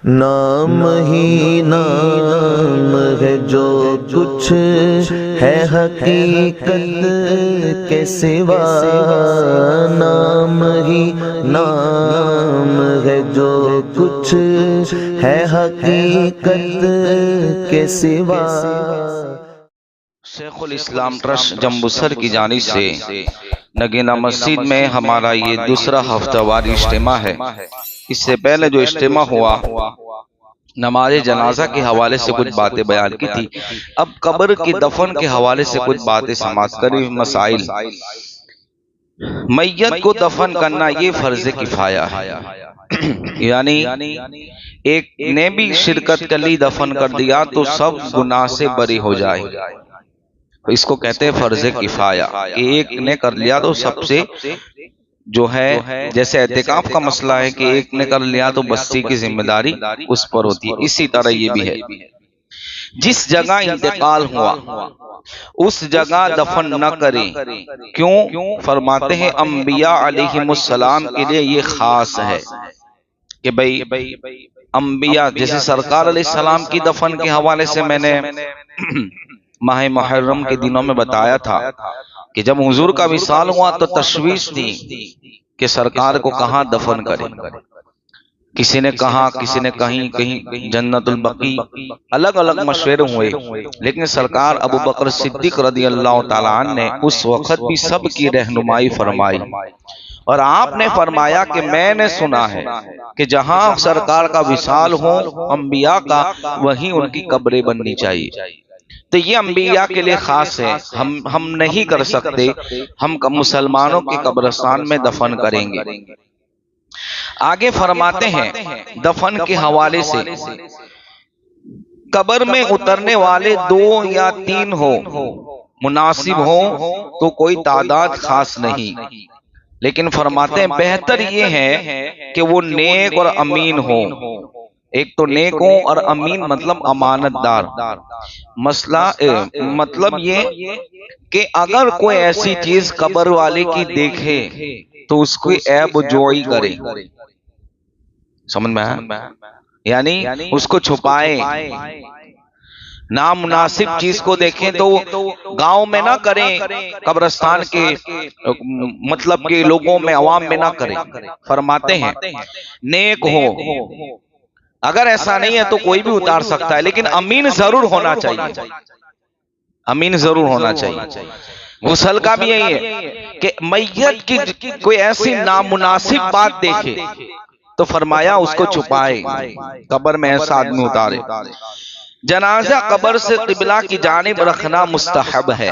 नाम ही नाम है जो कुछ है हकीकत के सिवा। नाम ही नाम है जो कुछ है हकीकत के सिवा। शेखुल इस्लाम ट्रस्ट जम्बूसर की जानिब से नगीना मस्जिद में हमारा ये दूसरा हफ्तावारी इज्तिमा है। इससे पहले जो इज्तिमा हुआ नमाज जनाजा के हवाले से कुछ बातें बयान की थी। अब कब्र की दफन के हवाले से कुछ बातें समाप्त करी। मसाइल, मैयत को दफन करना ये फर्ज किफाया है, यानी एक ने भी शिरकत कर ली, दफन कर दिया तो सब गुनाह से बरी हो जाए। तो इसको कहते हैं फर्ज किफाया। एक ने कर लिया तो सबसे जो है, जैसे एहतिकाफ का मसला है कि एक ने कर लिया तो बस्ती की जिम्मेदारी उस पर होती है, इसी तरह ये भी है। जिस जगह इंतकाल हुआ उस जगह दफन न करें। क्यों? फरमाते हैं अंबिया अलैहिमुस्सलाम के लिए ये खास है कि भाई अंबिया, जैसे सरकार अलैहिस्सलाम की दफन के हवाले से मैंने माह मुहर्रम के दिनों में बताया था कि जब हुजूर का विसाल हुआ तो तशवीश थी कि सरकार को कहां दफन करें। किसी ने कहा, किसी ने कहीं कहीं जन्नतुल बकी, अलग अलग मशवरे हुए, लेकिन सरकार अबू बकर सिद्दीक रदियल्लाहु ताला अन्हु ने उस वक्त भी सब की रहनुमाई फरमाई और आपने फरमाया कि मैंने सुना है कि जहां सरकार का विसाल हो अंबिया का, वहीं उनकी कब्रें बननी चाहिए। तो ये अंबिया के लिए खास है, हम नहीं कर सकते, हम मुसलमानों के कब्रिस्तान में दफन करेंगे। आगे फरमाते हैं दफन के हवाले से, कब्र में उतरने वाले 2 या 3 हो, मुनासिब हो तो कोई तादाद खास नहीं, लेकिन फरमाते हैं बेहतर ये है कि वो नेक और अमीन हो। एक तो नेक हो और अमीन मतलब अमानतदार। मसला मतलब ये कि अगर कोई ऐसी चीज कब्र वाले की देखे तो उसको ऐब जोई करे, समझ में आया? यानी उसको छुपाए, नामुनासिब चीज को देखें तो गांव में ना करें, कब्रिस्तान के मतलब के लोगों में, अवाम में ना करें। फरमाते हैं नेक हो, अगर ऐसा नहीं है तो कोई भी उतार सकता है, लेकिन अमीन जरूर होना चाहिए, अमीन जरूर होना चाहिए। गुसल का भी यही है कि मैयत की कोई ऐसी नामुनासिब बात देखे तो फरमाया उसको छुपाए, कब्र में ऐसा आदमी उतारे। जनाजा कब्र से किबला की जानिब रखना मुस्तहब है,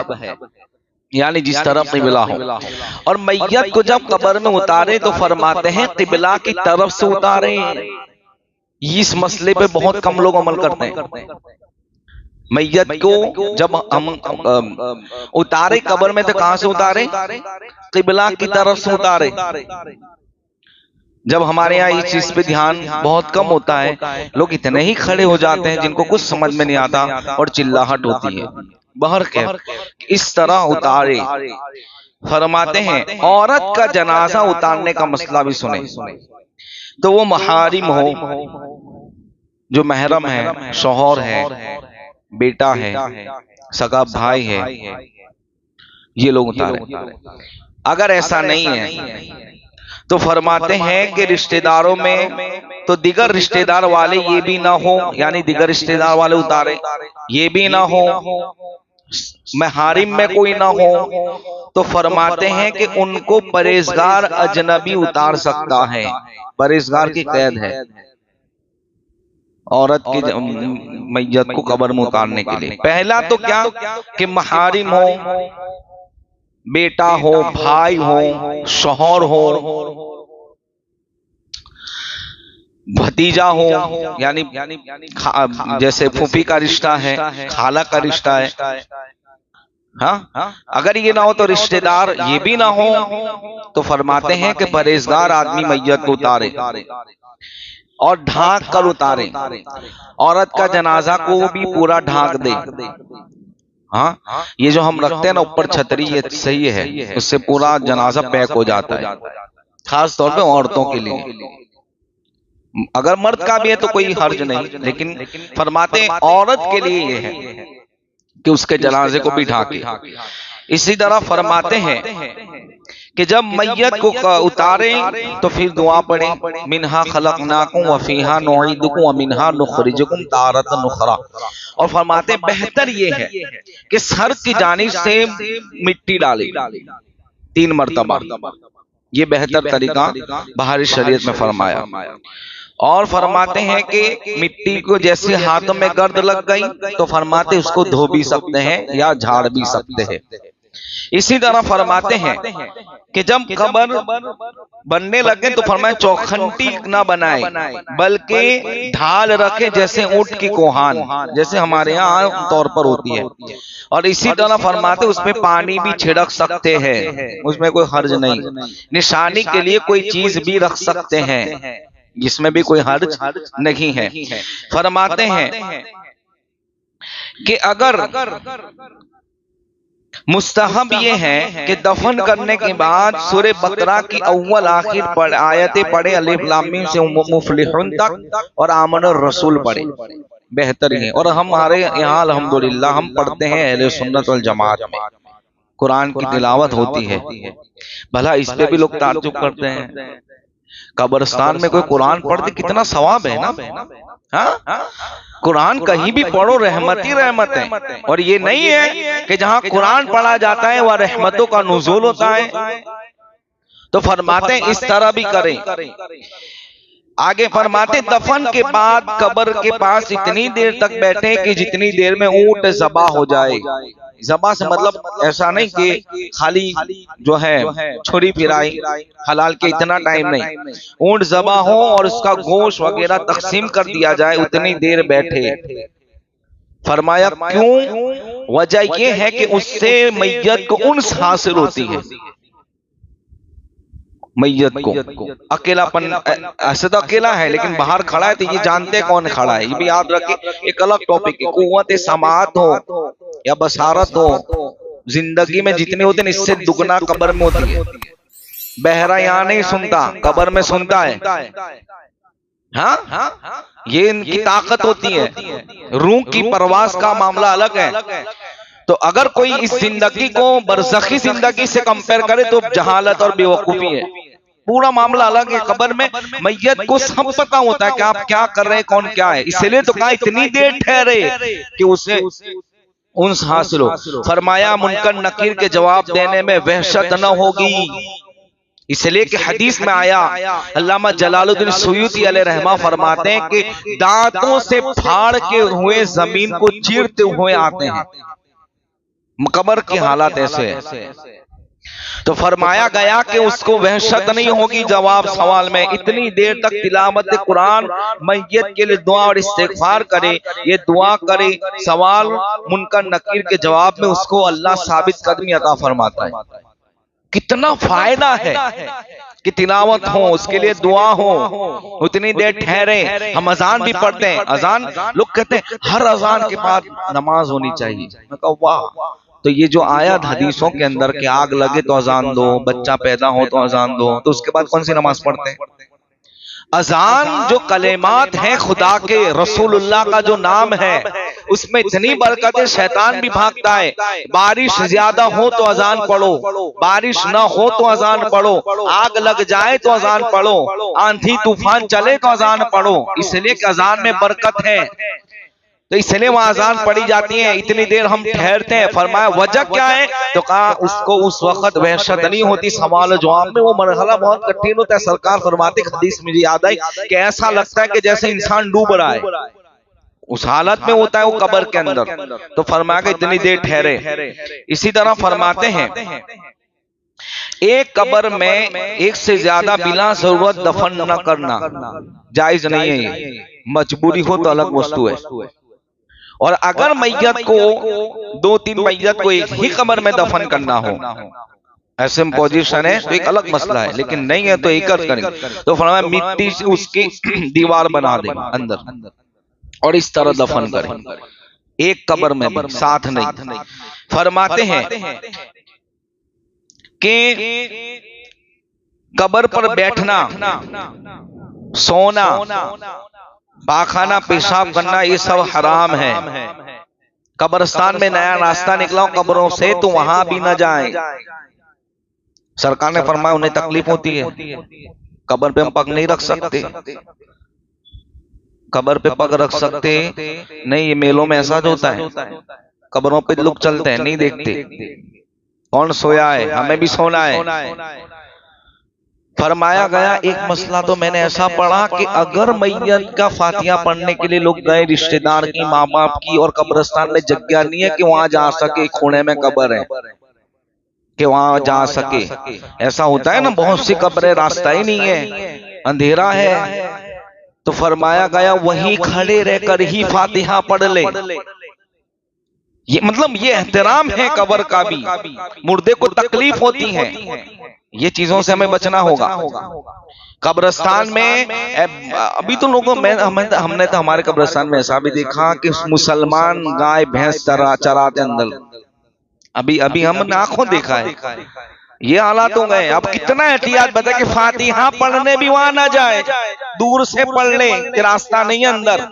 यानी जिस तरफ किबला हो। और मैयत को जब कब्र में उतारे तो फरमाते हैं किबला की तरफ से उतारे। इस मसले पे बहुत कम लोग अमल करते हैं। मैयत को जब हम उतारे कब्र में तो कहां से उतारे? किबला की तरफ से उतारे। जब हमारे यहाँ इस चीज पे ध्यान बहुत कम होता है, लोग इतने ही खड़े हो जाते हैं जिनको कुछ समझ में नहीं आता और चिल्लाहट होती है। बहर के इस तरह उतारे। फरमाते हैं औरत का जनाजा उतारने का मसला भी सुने तो वो महारिम हो, जो महरम है, शौहर है, बेटा है, सगा भाई है, ये लोग उतारे। अगर ऐसा नहीं है तो फरमाते हैं कि रिश्तेदारों में तो दिगर रिश्तेदार वाले ये भी ना हो, यानी दिगर रिश्तेदार वाले उतारे, ये भी ना हो, महारिम में कोई ना हो, तो फरमाते हैं कि उनको परहेजगार अजनबी उतार सकता है। परहेजगार की कैद है औरत की मैयत को कब्र में उतारने के लिए। पहला तो क्या कि महारिम हो, बेटा हो, भाई हो, शौहर हो, भतीजा हो, यानी जैसे फूफी का रिश्ता है, खाला का रिश्ता है। हाँ, अगर ये ना हो तो रिश्तेदार ये भी ना हो तो फरमाते हैं कि परहेजगार आदमी मैयत को उतारे और ढांक कर उतारे। औरत का जनाजा को भी पूरा ढांक दे। हाँ, ये जो हम रखते हैं ना ऊपर छतरी, ये सही है, उससे पूरा जनाजा पैक हो जाता है, खास तौर पे औरतों के लिए। अगर मर्द का भी है तो कोई हर्ज नहीं, लेकिन फरमाते हैं औरत के लिए ये है कि उसके जनाजे को भी ढाके। इसी तरह फरमाते हैं कि जब मैयत को उतारें तो फिर दुआ पढ़ें, मिन्हा खलकनाकुम व फीहा नुईदुकुम व मिन्हा नुखरिजुकुम तारतन उखरा। और फरमाते बेहतर ये है कि सर की जानिब से मिट्टी डाले 3 मरतबा, ये बेहतर तरीका बाहरी शरीयत में फरमाया। और फरमाते हैं कि मिट्टी को जैसे हाथों में गर्द लग गई तो फरमाते उसको धो भी सकते हैं या झाड़ भी सकते हैं। इसी तरह फरमाते हैं कि जब कब्र बनने लगे तो फरमाए चौखंटी ना बनाए बल्कि ढाल रखे, जैसे ऊंट की कोहान, जैसे हमारे यहाँ आम तौर पर होती है। और इसी तरह फरमाते उसमें पानी भी छिड़क सकते हैं, उसमें कोई हर्ज नहीं। निशानी के लिए कोई चीज भी रख सकते हैं, जिसमें भी कोई हर्ज नहीं है। फरमाते हैं कि अगर मुस्तहब ये है कि दफन करने के बाद सूरह बकरा की अव्वल आखिर आयतें पढ़े, अलिफ लाम मीम से मुफलिहुन तक, और आमनुर रसूल पढ़े, बेहतर है। और हमारे यहाँ अल्हम्दुलिल्लाह हम पढ़ते हैं अहले सुन्नत वल जमात में, कुरान की तिलावत होती है। भला इस पे भी लोग ताज्जुब करते हैं, कब्रिस्तान में कोई कुरान पढ़ते कितना सवाब है ना। हाँ, कुरान कहीं भी पढ़ो रहमत ही रहमत है। और ये नहीं है कि जहां कुरान पढ़ा जाता है वह रहमतों का नुज़ूल होता है। तो फरमाते हैं इस तरह भी करें। आगे फरमाते दफन के बाद कब्र के पास इतनी देर तक बैठे कि जितनी देर में ऊंट ज़बा हो जाए। ज़बा से मतलब ऐसा नहीं कि खाली जो है छुरी फिराई हलाल के, इतना टाइम नहीं। ऊंट ज़बा हो और उसका गोश्त वगैरह तकसीम कर दिया जाए, उतनी देर बैठे। फरमाया क्यों? वजह यह है कि उससे मैयत को उन्स हासिल होती है। मैयत को अकेलापन, ऐसे तो अकेला है लेकिन बाहर खड़ा है तो ये जानते कौन खड़ा है, ये भी याद रखें, एक अलग टॉपिक है। कुव्वत समाअत हो या बसारत हो, जिंदगी में जितने होते हैं इससे दुगना कब्र में होती है। बहरा यहाँ नहीं सुनता, कब्र में सुनता है। हाँ, ये इनकी ताकत होती है। रूह की परवास का मामला अलग है। तो अगर कोई इस जिंदगी को बरज़खी जिंदगी से कंपेयर करे तो जहालत और बेवकूफी है। पूरा मामला अलग है। कब्र में मैयत को सब पता होता है कि आप क्या कर रहे हैं, कौन क्या है। इसलिए तो कहा इतनी देर ठहरे कि उसे उन्स हासिल हो। फरमाया मुनकर नकीर के जवाब देने में वहशत न होगी, इसलिए कि हदीस में आया, अल्लामा जलालुद्दीन सुयूती अलैहि रहमा फरमाते हैं कि दांतों से फाड़ के हुए जमीन को चीरते हुए आते हैं। कब्र की हालत ऐसे है। तो फरमाया गया कि उसको वहशत नहीं होगी। जवाब सवाल में इतनी देर तक तिलावत कुरान, मैयत के लिए दुआ और इस्तिग़फार करे, ये दुआ करे। सवाल मुनकर नकीर के जवाब में उसको अल्लाह साबित कदमी अता फरमाता है। कितना फायदा है कि तिलावत हो, उसके लिए दुआ हो, उतनी देर ठहरे। हम अजान भी पढ़ते हैं, अजान लोग कहते हैं हर अजान के बाद नमाज होनी चाहिए। मैं कहा वाह, तो ये जो आयत हदीसों के अंदर के आग लगे तो अजान दो, बच्चा पैदा हो तो अजान दो, तो उसके बाद कौन सी नमाज पढ़ते हैं? अजान जो कलेमात हैं खुदा के, रसूलुल्लाह का जो नाम है, उसमें इतनी बरकत है, शैतान भी भागता है। बारिश ज्यादा हो तो अजान पढ़ो, बारिश ना हो तो अजान पढ़ो, आग लग जाए तो अजान पढ़ो, आंधी तूफान चले तो अजान पढ़ो, इसलिए कि अजान में बरकत है। तो इसलिए वहां अजान पढ़ी जाती है। इतनी देर हम ठहरते हैं। फरमाया वजह क्या है? तो कहा उसको उस वक्त वहशत नहीं होती। सवाल जवाब में वो मरहला बहुत कठिन होता है। सरकार फरमाते, हदीस मुझे याद आई कि ऐसा लगता है कि जैसे इंसान डूब रहा है, उस हालत में होता है वो कब्र के अंदर। तो फरमाया कि इतनी देर ठहरे। इसी तरह फरमाते हैं एक कब्र में एक से ज्यादा बिना जरूरत दफन न करना जायज नहीं है। मजबूरी हो तो अलग वस्तु है। और अगर मैयत को 2-3 मैयत को एक ही कब्र में दफन करना हो, ऐसे पोजीशन है तो एक अलग मसला है, लेकिन नहीं है तो एक करेंगे। तो फरमाया मिट्टी से उसकी दीवार बना दें अंदर और इस तरह दफन करें, एक कब्र में भी साथ नहीं। फरमाते हैं कि कब्र पर बैठना सोना, पाखाना, पेशाब करना, ये सब हराम है। कब्रिस्तान में नया रास्ता निकला हो कब्रों से तो वहां भी न जाएं। सरकार ने फरमाया उन्हें तकलीफ होती है, कब्र पे हम पग नहीं रख सकते, कब्र पे पग रख सकते नहीं। ये मेलों में ऐसा जो होता है, कब्रों पे लोग चलते हैं, नहीं देखते कौन सोया है, हमें भी सोना है। फरमाया गया एक मसला तो मैंने ऐसा पढ़ा कि अगर मैयत का फातिहा पढ़ने के लिए लोग गए, रिश्तेदार की, माँ बाप की, और कब्रिस्तान में जगह नहीं है कि वहां जा सके, खूणे में कब्र है कि वहां जा सके। ऐसा होता है ना, बहुत सी कब्रें रास्ता ही नहीं है, अंधेरा है, तो फरमाया गया वहीं खड़े रहकर ही फातिहा पढ़ ले। ये मतलब ये एहतराम है कब्र का भी, मुर्दे को तकलीफ होती है, ये चीजों से हमें बचना होगा। कब्रिस्तान में अभी तो लोगों में हमने तो हमारे कब्रिस्तान में ऐसा भी देखा कि मुसलमान गाय भैंस चराते अंदर, अभी हमने आंखों देखा है, ये हालात हो गए। अब कितना एहतियात बता कि फातिहा पढ़ने भी वहां ना जाए, दूर से पढ़ ले, रास्ता नहीं है अंदर,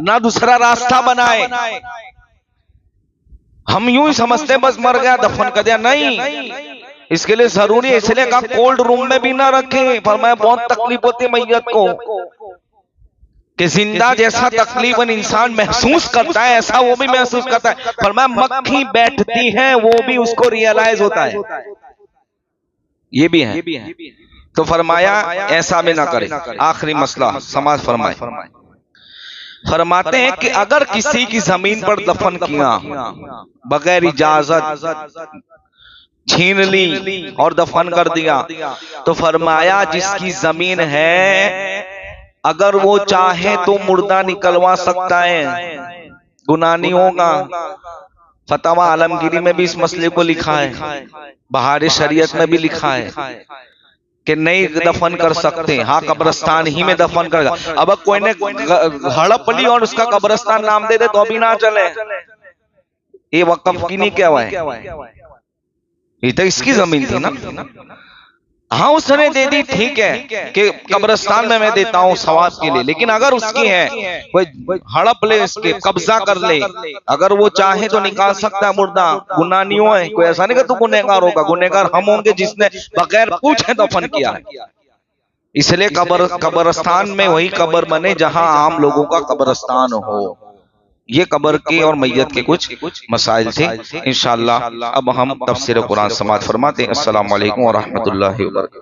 ना दूसरा रास्ता बनाए। हम यूं ही समझते बस मर गया दफन कर दिया, नहीं, इसके लिए जरूरी है, इसलिए कहा कोल्ड रूम में भी ना रखें। फरमाया बहुत तकलीफ होती है मैयत को, कि जिंदा जैसा तकलीफन इंसान महसूस करता है ऐसा वो भी महसूस करता है। फरमाया मक्खी बैठती है वो भी उसको रियलाइज होता है, ये भी है। तो फरमाया ऐसा भी ना करे। आखिरी मसला समाज फरमाते हैं कि अगर किसी की जमीन पर दफन किया बगैर इजाजत, छीन ली और दफन कर दिया, तो फरमाया जिसकी जमीन है अगर वो चाहे तो मुर्दा निकलवा सकता है, गुनाह नहीं होगा। फतवा आलमगीरी में भी इस मसले को लिखा है, बहार शरीयत में भी लिखा है कि नहीं दफन कर सकते, हाँ कब्रिस्तान ही में दफन कर। अब कोई ने हड़प ली और उसका कब्रिस्तान नाम दे दे तो अभी ना चले, ये वक्फ की नहीं क्या हुआ है, ये तो इसकी जमीन थी ना। हाँ उसने दे दी, ठीक है कि कब्रिस्तान में मैं देता हूँ सवाब के लिए, लेकिन अगर उसकी है कोई हड़प ले, इसके कब्जा कर ले, अगर वो चाहे तो निकाल सकता है मुर्दा, गुनाह नहीं है। कोई ऐसा नहीं कि तू गुनहगार होगा, गुनहगार हम होंगे जिसने बगैर पूछे दफन किया है। इसलिए कब्रिस्तान में वही कब्र बने जहां आम लोगों का कब्रिस्तान हो। ये कब्र के और मैयत के कुछ मसाइल थे। इंशाअल्लाह अब हम तफसीर कुरान समाअत फरमाते हैं। अस्सलामु अलैकुम व रहमतुल्लाहि व बरकातहू।